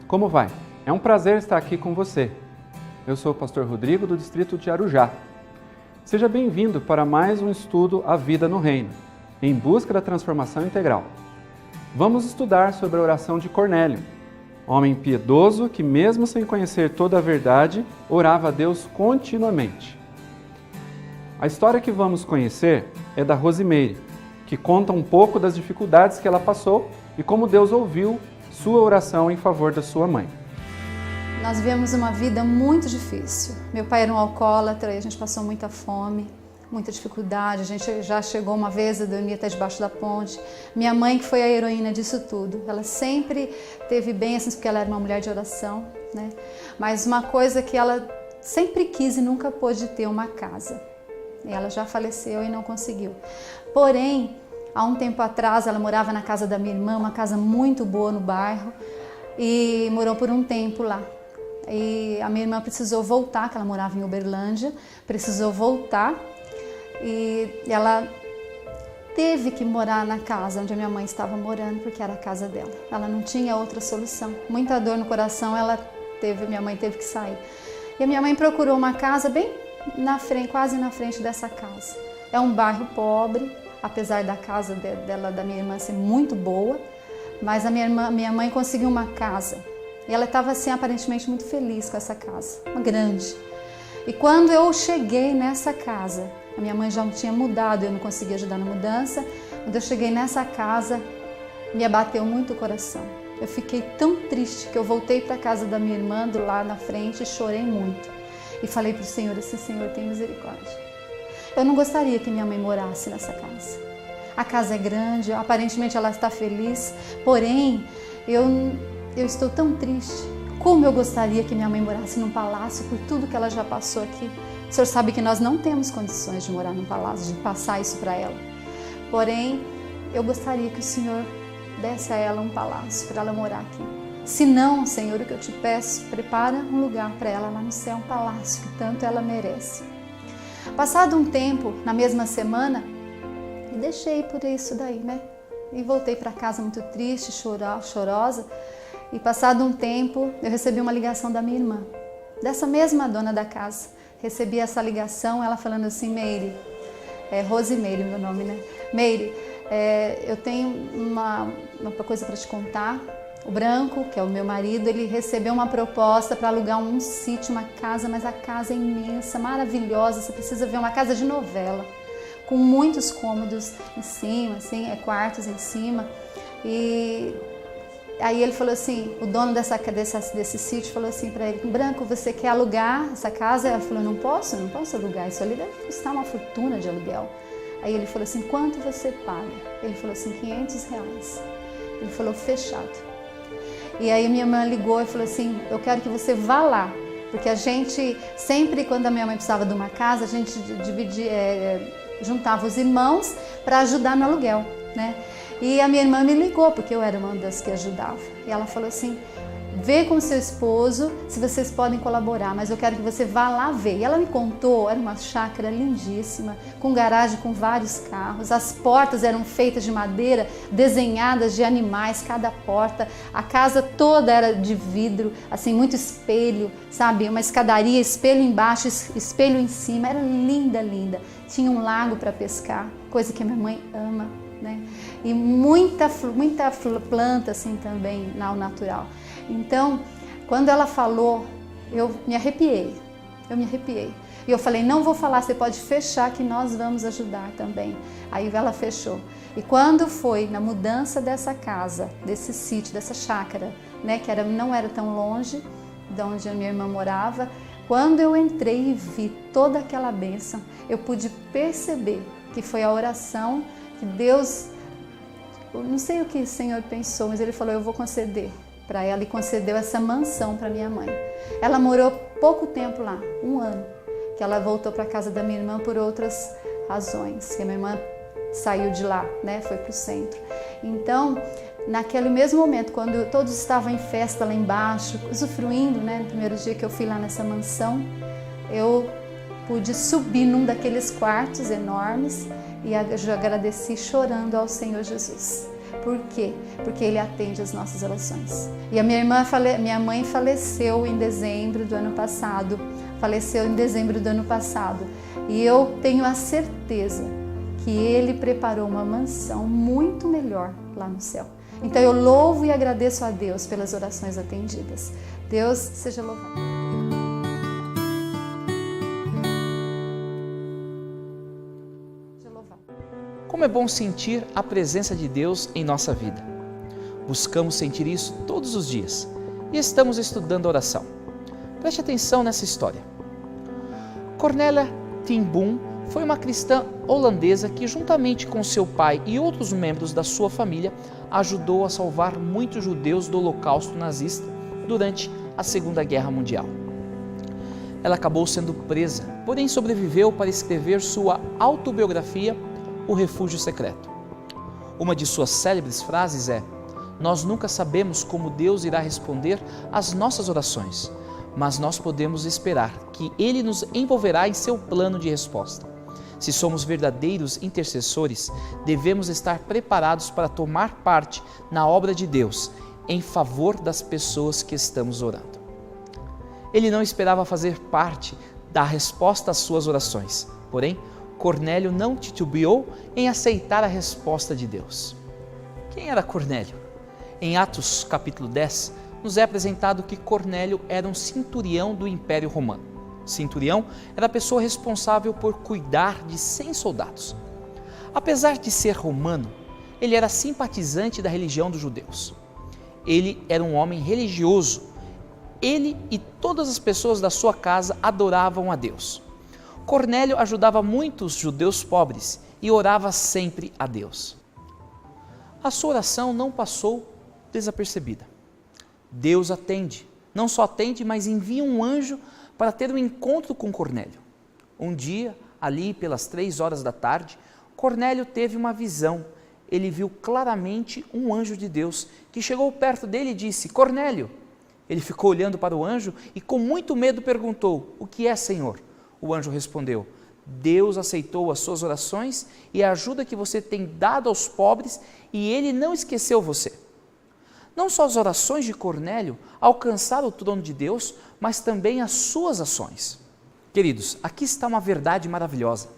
Como vai? É um prazer estar aqui com você. Eu sou o pastor Rodrigo, do distrito de Arujá. Seja bem-vindo para mais um estudo A Vida no Reino, em busca da transformação integral. Vamos estudar sobre a oração de Cornélio, homem piedoso que, mesmo sem conhecer toda a verdade, orava a Deus continuamente. A história que vamos conhecer é da Rosimeire, que conta um pouco das dificuldades que ela passou e como Deus ouviu sua oração em favor da sua mãe. Nós vivemos uma vida muito difícil. Meu pai era um alcoólatra e a gente passou muita fome, muita dificuldade. A gente já chegou uma vez a dormir até debaixo da ponte. Minha mãe, que foi a heroína disso tudo, ela sempre teve bênçãos porque ela era uma mulher de oração, né? Mas uma coisa que ela sempre quis e nunca pôde ter, uma casa. E ela já faleceu e não conseguiu. Porém, há um tempo atrás, ela morava na casa da minha irmã, uma casa muito boa no bairro, e morou por um tempo lá. E a minha irmã precisou voltar, que ela morava em Uberlândia, precisou voltar, e ela teve que morar na casa onde a minha mãe estava morando, porque era a casa dela. Ela não tinha outra solução. Muita dor no coração, minha mãe teve que sair. E a minha mãe procurou uma casa bem na frente, quase na frente dessa casa. É um bairro pobre, apesar da casa da minha irmã ser muito boa, mas a minha mãe conseguiu uma casa. E ela estava assim, aparentemente muito feliz com essa casa, uma grande. E quando eu cheguei nessa casa, a minha mãe já tinha mudado, eu não conseguia ajudar na mudança. Quando eu cheguei nessa casa, me abateu muito o coração. Eu fiquei tão triste que eu voltei para a casa da minha irmã, do lado na frente, e chorei muito. E falei para o Senhor assim: Senhor, tem misericórdia. Eu não gostaria que minha mãe morasse nessa casa. A casa é grande, aparentemente ela está feliz, porém, eu estou tão triste. Como eu gostaria que minha mãe morasse num palácio por tudo que ela já passou aqui. O Senhor sabe que nós não temos condições de morar num palácio, de passar isso para ela. Porém, eu gostaria que o Senhor desse a ela um palácio para ela morar aqui. Se não, Senhor, o que eu te peço, prepara um lugar para ela lá no céu, um palácio que tanto ela merece. Passado um tempo, na mesma semana, eu deixei por isso daí, né? E voltei para casa muito triste, chorosa. E passado um tempo, eu recebi uma ligação da minha irmã, dessa mesma dona da casa. Recebi essa ligação, ela falando assim: Meire, Rosimeire meu nome, né? Meire, eu tenho uma coisa para te contar. O Branco, que é o meu marido, ele recebeu uma proposta para alugar um sítio, uma casa, mas a casa é imensa, maravilhosa, você precisa ver, uma casa de novela, com muitos cômodos em cima, assim, quartos em cima. E aí ele falou assim, o dono desse sítio falou assim para ele: Branco, você quer alugar essa casa? Ela falou: não posso alugar, isso ali deve custar uma fortuna de aluguel. Aí ele falou assim: quanto você paga? Ele falou assim: R$500. Ele falou: fechado. E aí minha irmã ligou e falou assim: eu quero que você vá lá, porque a gente, sempre quando a minha mãe precisava de uma casa, a gente juntava os irmãos para ajudar no aluguel, né? E a minha irmã me ligou, porque eu era uma das que ajudava. E ela falou assim: vê com seu esposo se vocês podem colaborar, mas eu quero que você vá lá ver. E ela me contou, era uma chácara lindíssima, com garagem com vários carros. As portas eram feitas de madeira, desenhadas de animais, cada porta. A casa toda era de vidro, assim, muito espelho, sabe? Uma escadaria, espelho embaixo, espelho em cima. Era linda, linda. Tinha um lago para pescar, coisa que a minha mãe ama, né? E muita planta assim também, ao natural. Então, quando ela falou, eu me arrepiei. E eu falei: não vou falar, você pode fechar que nós vamos ajudar também. Aí ela fechou. E quando foi na mudança dessa casa, desse sítio, dessa chácara, né, que não era tão longe de onde a minha irmã morava, quando eu entrei e vi toda aquela bênção, eu pude perceber que foi a oração que Deus, eu não sei o que o Senhor pensou, mas Ele falou: eu vou conceder para ela, e concedeu essa mansão para minha mãe. Ela morou pouco tempo lá, 1 ano, que ela voltou para a casa da minha irmã por outras razões, que a minha irmã saiu de lá, né, foi para o centro. Então, naquele mesmo momento, quando todos estavam em festa lá embaixo, usufruindo, né, no primeiro dia que eu fui lá nessa mansão, eu pude subir num daqueles quartos enormes e eu agradeci chorando ao Senhor Jesus. Por quê? Porque Ele atende as nossas orações. E a minha mãe faleceu em dezembro do ano passado. E eu tenho a certeza que Ele preparou uma mansão muito melhor lá no céu. Então eu louvo e agradeço a Deus pelas orações atendidas. Deus seja louvado. Como é bom sentir a presença de Deus em nossa vida. Buscamos sentir isso todos os dias e estamos estudando a oração. Preste atenção nessa história. Cornélia ten Boom foi uma cristã holandesa que, juntamente com seu pai e outros membros da sua família, ajudou a salvar muitos judeus do Holocausto nazista durante a Segunda Guerra Mundial. Ela acabou sendo presa, porém sobreviveu para escrever sua autobiografia, O Refúgio Secreto. Uma de suas célebres frases é: "Nós nunca sabemos como Deus irá responder às nossas orações, mas nós podemos esperar que Ele nos envolverá em seu plano de resposta. Se somos verdadeiros intercessores, devemos estar preparados para tomar parte na obra de Deus em favor das pessoas que estamos orando." Ele não esperava fazer parte da resposta às suas orações, porém, Cornélio não titubeou em aceitar a resposta de Deus. Quem era Cornélio? Em Atos capítulo 10, nos é apresentado que Cornélio era um centurião do Império Romano. Centurião era a pessoa responsável por cuidar de 100 soldados. Apesar de ser romano, ele era simpatizante da religião dos judeus. Ele era um homem religioso. Ele e todas as pessoas da sua casa adoravam a Deus. Cornélio ajudava muitos judeus pobres e orava sempre a Deus. A sua oração não passou desapercebida. Deus atende, não só atende, mas envia um anjo para ter um encontro com Cornélio. Um dia, ali pelas 3 da tarde, Cornélio teve uma visão. Ele viu claramente um anjo de Deus que chegou perto dele e disse: "Cornélio!" Ele ficou olhando para o anjo e com muito medo perguntou: "O que é, Senhor?" O anjo respondeu: "Deus aceitou as suas orações e a ajuda que você tem dado aos pobres e Ele não esqueceu você." Não só as orações de Cornélio alcançaram o trono de Deus, mas também as suas ações. Queridos, aqui está uma verdade maravilhosa.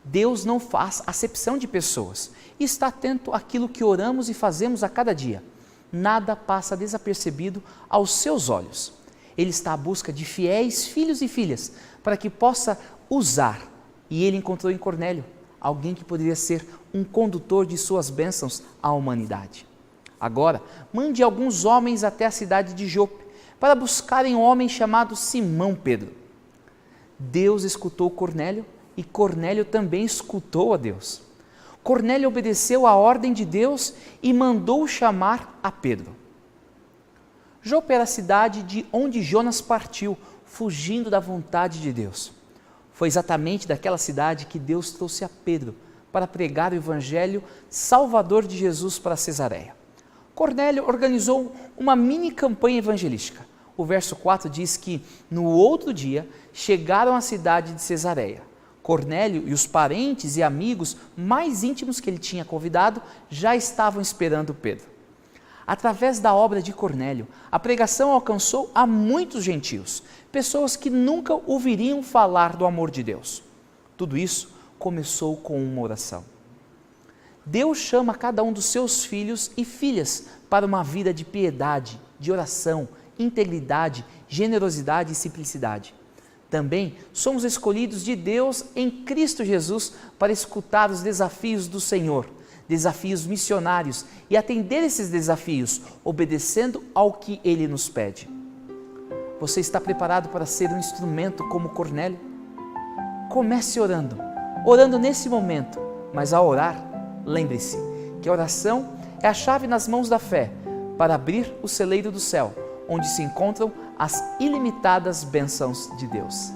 Deus não faz acepção de pessoas e está atento àquilo que oramos e fazemos a cada dia. Nada passa desapercebido aos seus olhos. Ele está à busca de fiéis filhos e filhas para que possa usar. E ele encontrou em Cornélio alguém que poderia ser um condutor de suas bênçãos à humanidade. Agora, mande alguns homens até a cidade de Jope para buscarem um homem chamado Simão Pedro. Deus escutou Cornélio e Cornélio também escutou a Deus. Cornélio obedeceu à ordem de Deus e mandou chamar a Pedro. Jope era a cidade de onde Jonas partiu, fugindo da vontade de Deus. Foi exatamente daquela cidade que Deus trouxe a Pedro para pregar o evangelho salvador de Jesus para Cesareia. Cornélio organizou uma mini campanha evangelística. O verso 4 diz que, no outro dia, chegaram à cidade de Cesareia. Cornélio e os parentes e amigos mais íntimos que ele tinha convidado já estavam esperando Pedro. Através da obra de Cornélio, a pregação alcançou a muitos gentios, pessoas que nunca ouviriam falar do amor de Deus. Tudo isso começou com uma oração. Deus chama cada um dos seus filhos e filhas para uma vida de piedade, de oração, integridade, generosidade e simplicidade. Também somos escolhidos de Deus em Cristo Jesus para escutar os desafios do Senhor, desafios missionários, e atender esses desafios, obedecendo ao que Ele nos pede. Você está preparado para ser um instrumento como Cornélio? Comece orando nesse momento, mas ao orar, lembre-se que a oração é a chave nas mãos da fé para abrir o celeiro do céu, onde se encontram as ilimitadas bênçãos de Deus.